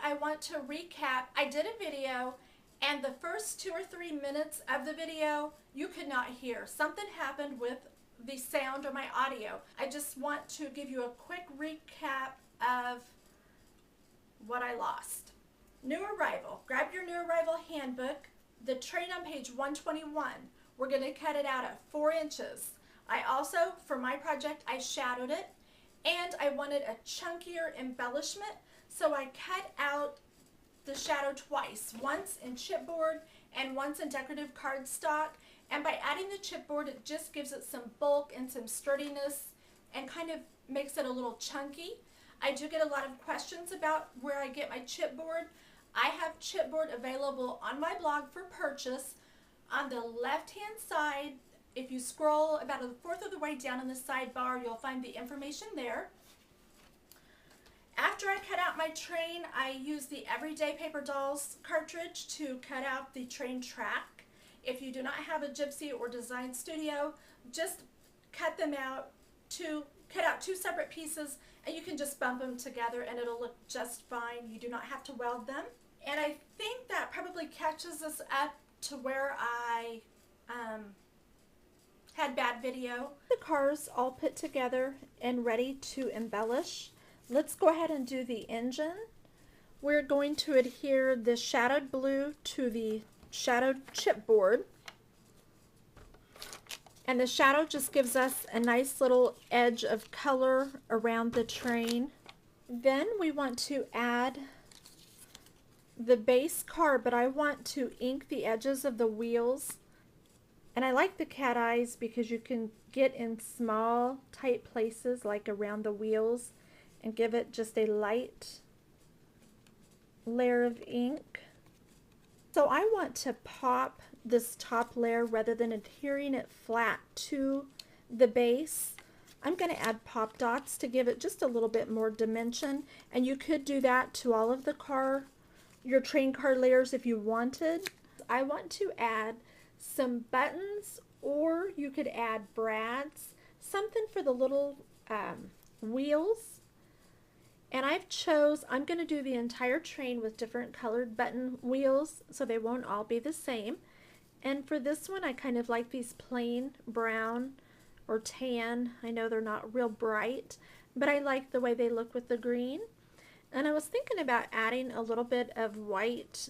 I want to recap. I did a video, and the first 2 or 3 minutes of the video you could not hear. Something happened with the sound or my audio. I just want to give you a quick recap of what I lost. New arrival. Grab your new arrival handbook. The train on page 121. We're going to cut it out at 4 inches. I also, for my project, I shadowed it, and I wanted a chunkier embellishment, so I cut out the shadow twice, once in chipboard and once in decorative cardstock. And by adding the chipboard, it just gives it some bulk and some sturdiness and kind of makes it a little chunky. I do get a lot of questions about where I get my chipboard. I have chipboard available on my blog for purchase. On the left-hand side, if you scroll about 1/4 of the way down in the sidebar, you'll find the information there. After I cut out my train, I used the Everyday Paper Dolls cartridge to cut out the train track. If you do not have a Gypsy or Design Studio, just cut them out cut out 2 separate pieces, and you can just bump them together and it'll look just fine. You do not have to weld them. And I think that probably catches us up to where I had bad video. The cars all put together and ready to embellish. Let's go ahead and do the engine. We're going to adhere the shadowed blue to the shadowed chipboard. And the shadow just gives us a nice little edge of color around the train. Then we want to add the base car, but I want to ink the edges of the wheels. And I like the cat eyes because you can get in small, tight places like around the wheels and give it just a light layer of ink. So I want to pop this top layer rather than adhering it flat to the base. I'm going to add pop dots to give it just a little bit more dimension, and you could do that to all of your train car layers if you wanted. I want to add some buttons, or you could add brads, something for the little wheels. And I'm going to do the entire train with different colored button wheels, so they won't all be the same. And for this one, I kind of like these plain brown or tan. I know they're not real bright, but I like the way they look with the green. And I was thinking about adding a little bit of white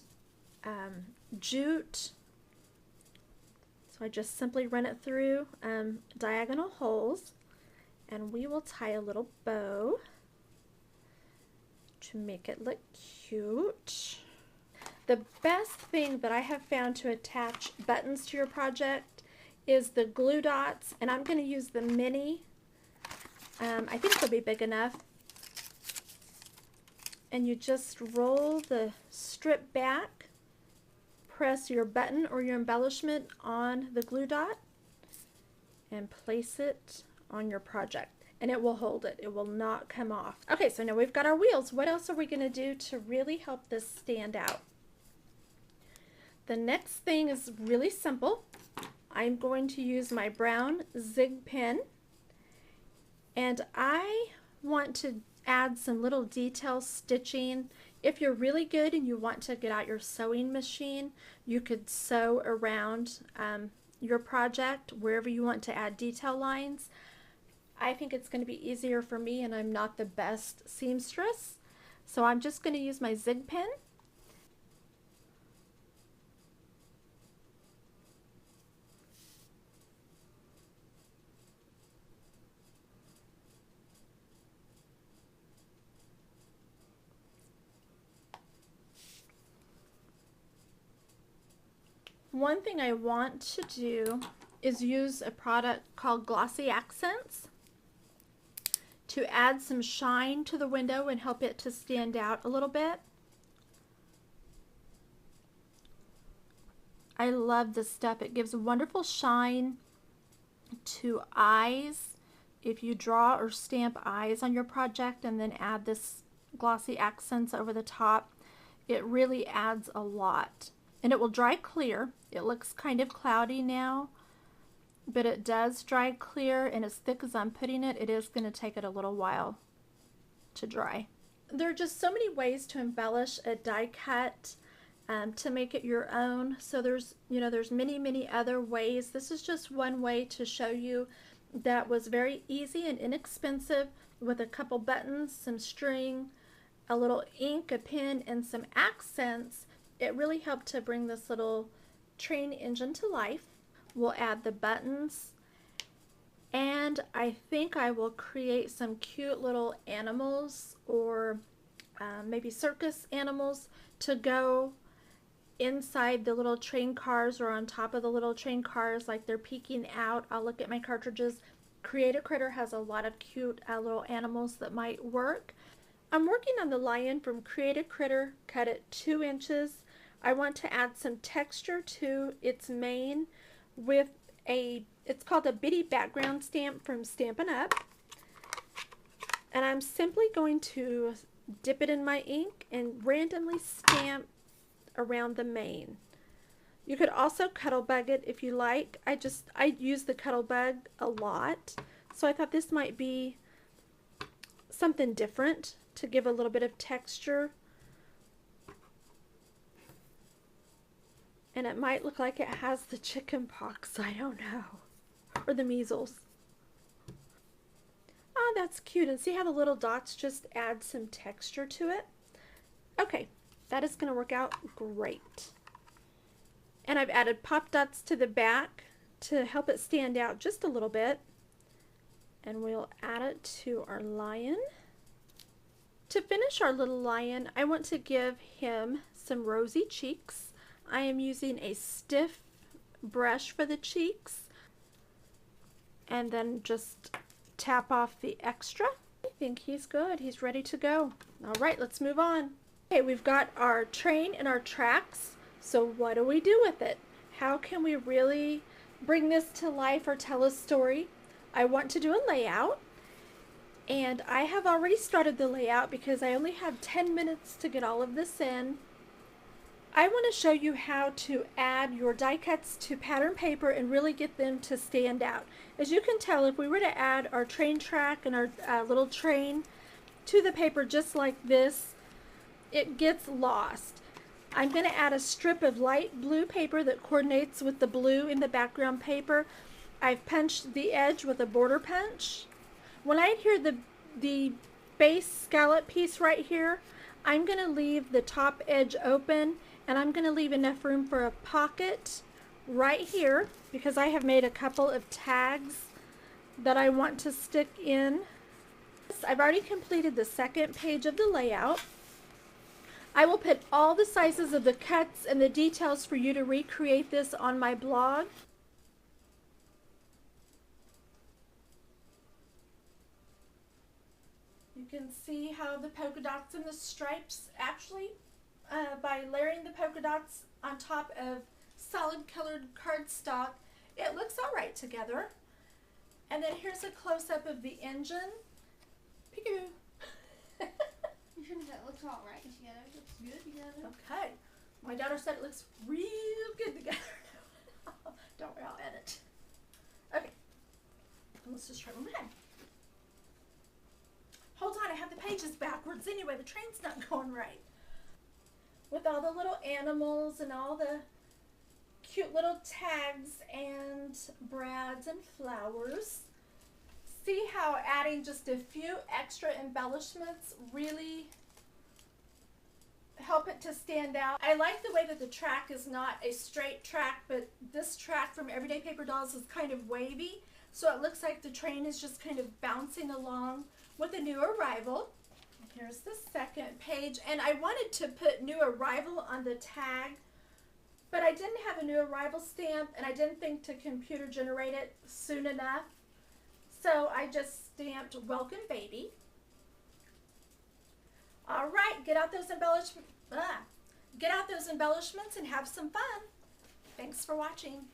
jute. So I just simply run it through diagonal holes, and we will tie a little bow to make it look cute. The best thing that I have found to attach buttons to your project is the glue dots, and I'm going to use the mini. I think they'll be big enough. And you just roll the strip back, press your button or your embellishment on the glue dot, and place it on your project. And it will hold it. It will not come off. Okay, so now we've got our wheels. What else are we going to do to really help this stand out? The next thing is really simple. I'm going to use my brown zig pen, and I want to add some little detail stitching. If you're really good and you want to get out your sewing machine, you could sew around your project wherever you want to add detail lines. I think it's going to be easier for me, and I'm not the best seamstress, so I'm just going to use my zig pen. One thing I want to do is use a product called Glossy Accents to add some shine to the window and help it to stand out a little bit. I love this stuff. It gives a wonderful shine to eyes. If you draw or stamp eyes on your project and then add this Glossy Accents over the top, it really adds a lot. And it will dry clear. It looks kind of cloudy now, but it does dry clear, and as thick as I'm putting it, it is going to take it a little while to dry. There are just so many ways to embellish a die cut to make it your own. So there's many other ways. This is just one way to show you that was very easy and inexpensive, with a couple buttons, some string, a little ink, a pen, and some accents. It really helped to bring this little train engine to life. We'll add the buttons, and I think I will create some cute little animals, or maybe circus animals, to go inside the little train cars or on top of the little train cars, like they're peeking out. I'll look at my cartridges. Create a Critter has a lot of cute little animals that might work. I'm working on the lion from Create a Critter, cut it 2 inches. I want to add some texture to its mane with it's called a bitty background stamp from Stampin' Up. And I'm simply going to dip it in my ink and randomly stamp around the mane. You could also Cuttlebug it if you like. I use the Cuttlebug a lot, so I thought this might be something different to give a little bit of texture. And it might look like it has the chicken pox, I don't know, or the measles. Oh, that's cute. And see how the little dots just add some texture to it? Okay, that is going to work out great. And I've added pop dots to the back to help it stand out just a little bit. And we'll add it to our lion. To finish our little lion, I want to give him some rosy cheeks. I am using a stiff brush for the cheeks, and then just tap off the extra. I think he's good. He's ready to go. All right, let's move on. Okay, we've got our train and our tracks. So what do we do with it? How can we really bring this to life or tell a story? I want to do a layout, and I have already started the layout because I only have 10 minutes to get all of this in. I want to show you how to add your die cuts to pattern paper and really get them to stand out. As you can tell, if we were to add our train track and our little train to the paper just like this, it gets lost. I'm going to add a strip of light blue paper that coordinates with the blue in the background paper. I've punched the edge with a border punch. When I adhere the base scallop piece right here, I'm going to leave the top edge open, and I'm going to leave enough room for a pocket right here because I have made a couple of tags that I want to stick in. I've already completed the second page of the layout. I will put all the sizes of the cuts and the details for you to recreate this on my blog. You can see how the polka dots and the stripes actually, by layering the polka dots on top of solid colored cardstock, it looks all right together. And then here's a close-up of the engine. Peekaboo. You shouldn't say it looks all right together. It looks good together. Okay. My daughter said it looks real good together. Don't worry, I'll edit. Okay. Let's just try one more time. Hold on, I have the pages backwards anyway. The train's not going right. With all the little animals and all the cute little tags and brads and flowers. See how adding just a few extra embellishments really help it to stand out. I like the way that the track is not a straight track, but this track from Everyday Paper Dolls is kind of wavy, so it looks like the train is just kind of bouncing along with a new arrival. Here's the second page, and I wanted to put new arrival on the tag, but I didn't have a new arrival stamp, and I didn't think to computer generate it soon enough. So I just stamped welcome baby. All right, get out those embellishments and have some fun. Thanks for watching.